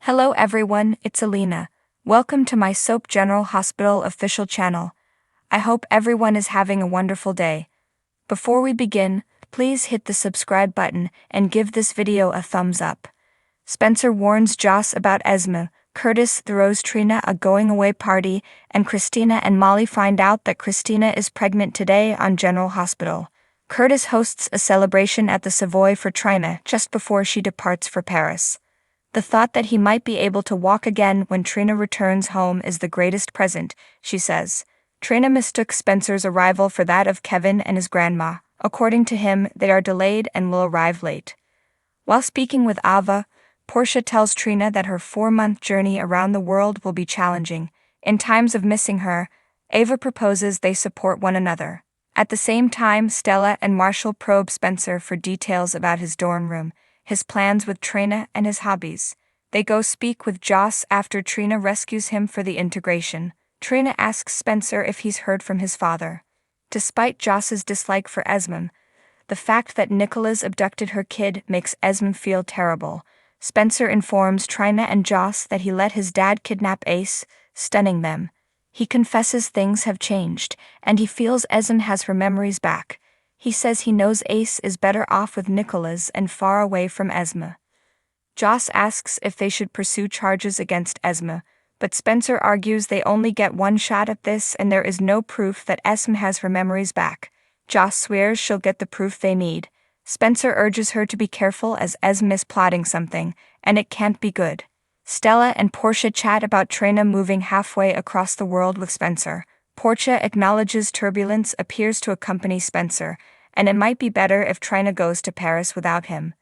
Hello everyone, it's Alina. Welcome to my Soap General Hospital official channel. I hope everyone is having a wonderful day. Before we begin, please hit the subscribe button and give this video a thumbs up. Spencer warns Joss about Esme, Curtis throws Trina a going-away party, and Christina and Molly find out that Christina is pregnant today on General Hospital. Curtis hosts a celebration at the Savoy for Trina just before she departs for Paris. The thought that he might be able to walk again when Trina returns home is the greatest present, she says. Trina mistook Spencer's arrival for that of Kevin and his grandma. According to him, they are delayed and will arrive late. While speaking with Ava, Portia tells Trina that her 4-month journey around the world will be challenging. In times of missing her, Ava proposes they support one another. At the same time, Stella and Marshall probe Spencer for details about his dorm room, his plans with Trina, and his hobbies. They go speak with Joss after Trina rescues him for the integration. Trina asks Spencer if he's heard from his father. Despite Joss's dislike for Esme, the fact that Nicholas abducted her kid makes Esme feel terrible. Spencer informs Trina and Joss that he let his dad kidnap Ace, stunning them. He confesses things have changed, and he feels Esme has her memories back. He says he knows Ace is better off with Nicholas and far away from Esme. Joss asks if they should pursue charges against Esme, but Spencer argues they only get one shot at this and there is no proof that Esme has her memories back. Joss swears she'll get the proof they need. Spencer urges her to be careful as Esme is plotting something, and it can't be good. Stella and Portia chat about Trina moving halfway across the world with Spencer. Portia acknowledges turbulence appears to accompany Spencer, and it might be better if Trina goes to Paris without him.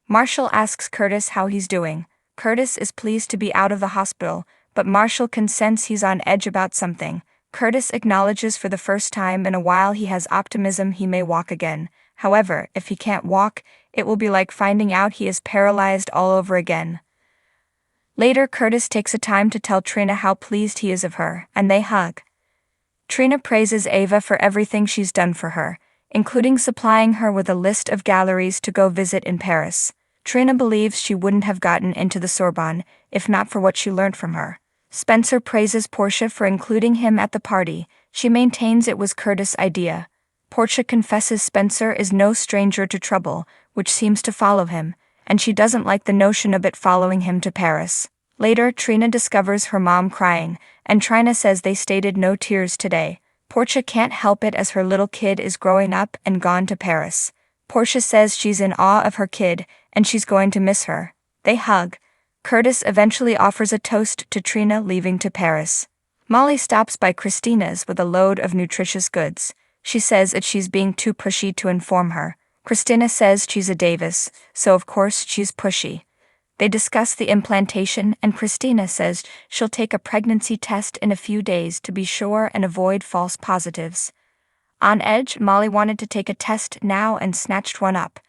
Marshall asks Curtis how he's doing. Curtis is pleased to be out of the hospital, but Marshall can sense he's on edge about something. Curtis acknowledges for the first time in a while he has optimism he may walk again. However, if he can't walk, it will be like finding out he is paralyzed all over again. Later, Curtis takes a time to tell Trina how pleased he is of her, and they hug. Trina praises Ava for everything she's done for her, including supplying her with a list of galleries to go visit in Paris. Trina believes she wouldn't have gotten into the Sorbonne if not for what she learned from her. Spencer praises Portia for including him at the party. She maintains it was Curtis' idea. Portia confesses Spencer is no stranger to trouble, which seems to follow him, and she doesn't like the notion of it following him to Paris. Later, Trina discovers her mom crying, and Trina says they stated no tears today. Portia can't help it as her little kid is growing up and gone to Paris. Portia says she's in awe of her kid, and she's going to miss her. They hug. Curtis eventually offers a toast to Trina leaving to Paris. Molly stops by Christina's with a load of nutritious goods. She says that she's being too pushy to inform her. Christina says she's a Davis, so of course she's pushy. They discuss the implantation, and Christina says she'll take a pregnancy test in a few days to be sure and avoid false positives. On edge, Molly wanted to take a test now and snatched one up.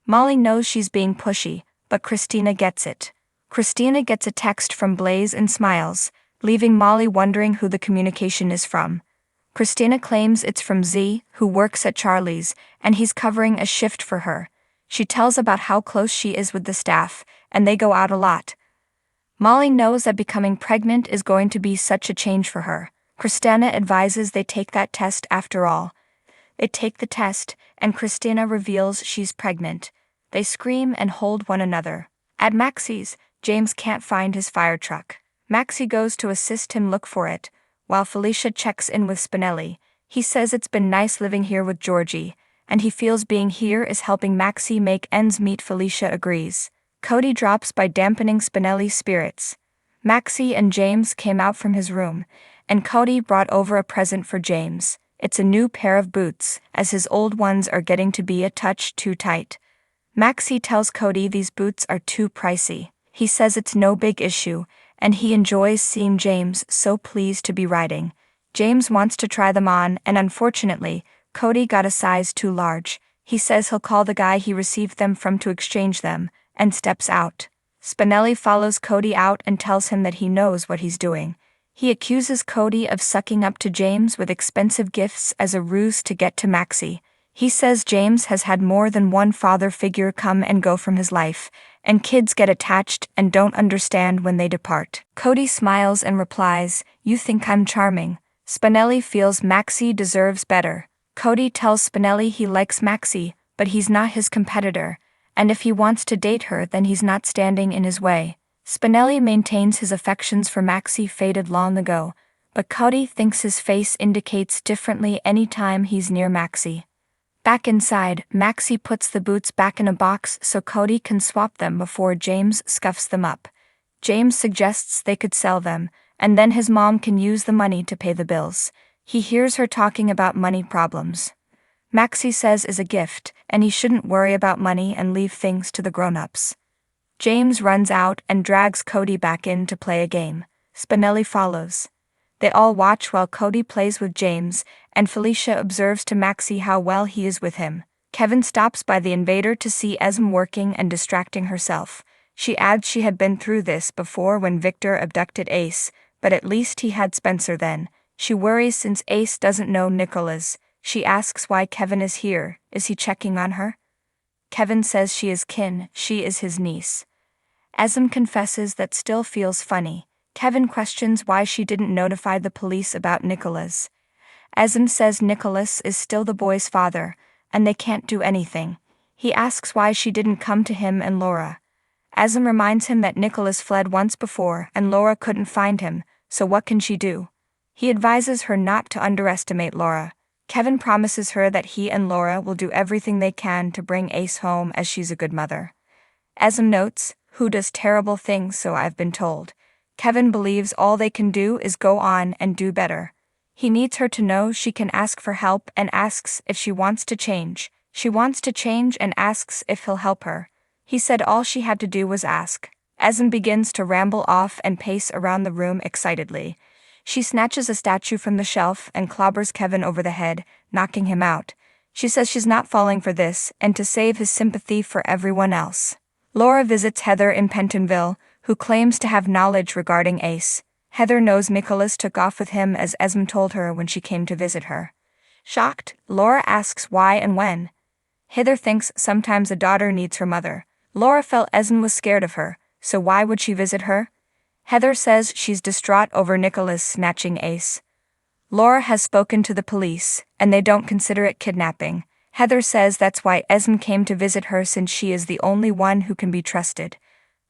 Molly knows she's being pushy, but Christina gets it. Christina gets a text from Blaze and smiles, leaving Molly wondering who the communication is from. Christina claims it's from Z, who works at Charlie's, and he's covering a shift for her. She tells about how close she is with the staff, and they go out a lot. Molly knows that becoming pregnant is going to be such a change for her. Christina advises they take that test after all. They take the test, and Christina reveals she's pregnant. They scream and hold one another. At Maxie's, James can't find his fire truck. Maxie goes to assist him look for it, while Felicia checks in with Spinelli. He says it's been nice living here with Georgie, and he feels being here is helping Maxie make ends meet. Felicia agrees. Cody drops by dampening Spinelli's spirits. Maxie and James came out from his room, and Cody brought over a present for James. It's a new pair of boots, as his old ones are getting to be a touch too tight. Maxie tells Cody these boots are too pricey. He says it's no big issue, and he enjoys seeing James so pleased to be riding. James wants to try them on, and unfortunately, Cody got a size too large. He says he'll call the guy he received them from to exchange them, and steps out. Spinelli follows Cody out and tells him that he knows what he's doing. He accuses Cody of sucking up to James with expensive gifts as a ruse to get to Maxie. He says James has had more than one father figure come and go from his life, and kids get attached and don't understand when they depart. Cody smiles and replies, "You think I'm charming." Spinelli feels Maxie deserves better. Cody tells Spinelli he likes Maxie, but he's not his competitor, and if he wants to date her then he's not standing in his way. Spinelli maintains his affections for Maxie faded long ago, but Cody thinks his face indicates differently anytime he's near Maxie. Back inside, Maxie puts the boots back in a box so Cody can swap them before James scuffs them up. James suggests they could sell them, and then his mom can use the money to pay the bills. He hears her talking about money problems. Maxie says is a gift, and he shouldn't worry about money and leave things to the grown-ups. James runs out and drags Cody back in to play a game. Spinelli follows. They all watch while Cody plays with James, and Felicia observes to Maxie how well he is with him. Kevin stops by the invader to see Esme working and distracting herself. She adds she had been through this before when Victor abducted Ace, but at least he had Spencer then. She worries since Ace doesn't know Nicholas. She asks why Kevin is here. Is he checking on her? Kevin says she is kin, she is his niece. Esme confesses that still feels funny. Kevin questions why she didn't notify the police about Nicholas. Esme says Nicholas is still the boy's father, and they can't do anything. He asks why she didn't come to him and Laura. Esme reminds him that Nicholas fled once before and Laura couldn't find him, so what can she do? He advises her not to underestimate Laura. Kevin promises her that he and Laura will do everything they can to bring Ace home as she's a good mother. Esme notes, "Who does terrible things, so I've been told." Kevin believes all they can do is go on and do better. He needs her to know she can ask for help and asks if she wants to change. She wants to change and asks if he'll help her. He said all she had to do was ask. Esme begins to ramble off and pace around the room excitedly. She snatches a statue from the shelf and clobbers Kevin over the head, knocking him out. She says she's not falling for this and to save his sympathy for everyone else. Laura visits Heather in Pentonville, who claims to have knowledge regarding Ace. Heather knows Nicholas took off with him as Esme told her when she came to visit her. Shocked, Laura asks why and when. Heather thinks sometimes a daughter needs her mother. Laura felt Esme was scared of her, so why would she visit her? Heather says she's distraught over Nicholas snatching Ace. Laura has spoken to the police, and they don't consider it kidnapping. Heather says that's why Esme came to visit her since she is the only one who can be trusted.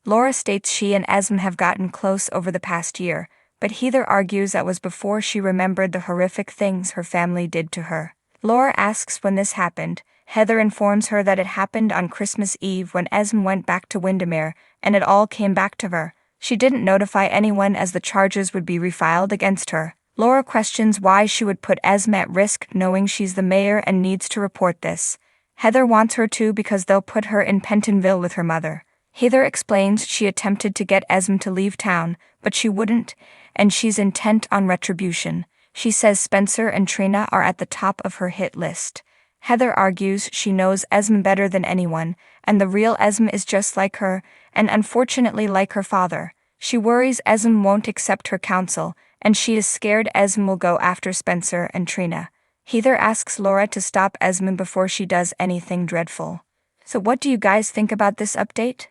Laura states she and Esme have gotten close over the past year, but Heather argues that was before she remembered the horrific things her family did to her. Laura asks when this happened. Heather informs her that it happened on Christmas Eve when Esme went back to Windermere, and it all came back to her. She didn't notify anyone as the charges would be refiled against her. Laura questions why she would put Esme at risk knowing she's the mayor and needs to report this. Heather wants her to because they'll put her in Pentonville with her mother. Heather explains she attempted to get Esme to leave town, but she wouldn't, and she's intent on retribution. She says Spencer and Trina are at the top of her hit list. Heather argues she knows Esme better than anyone, and the real Esme is just like her, and unfortunately like her father. She worries Esme won't accept her counsel, and she is scared Esme will go after Spencer and Trina. Heather asks Laura to stop Esme before she does anything dreadful. So what do you guys think about this update?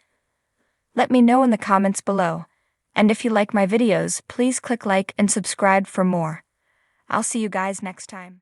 Let me know in the comments below. And if you like my videos, please click like and subscribe for more. I'll see you guys next time.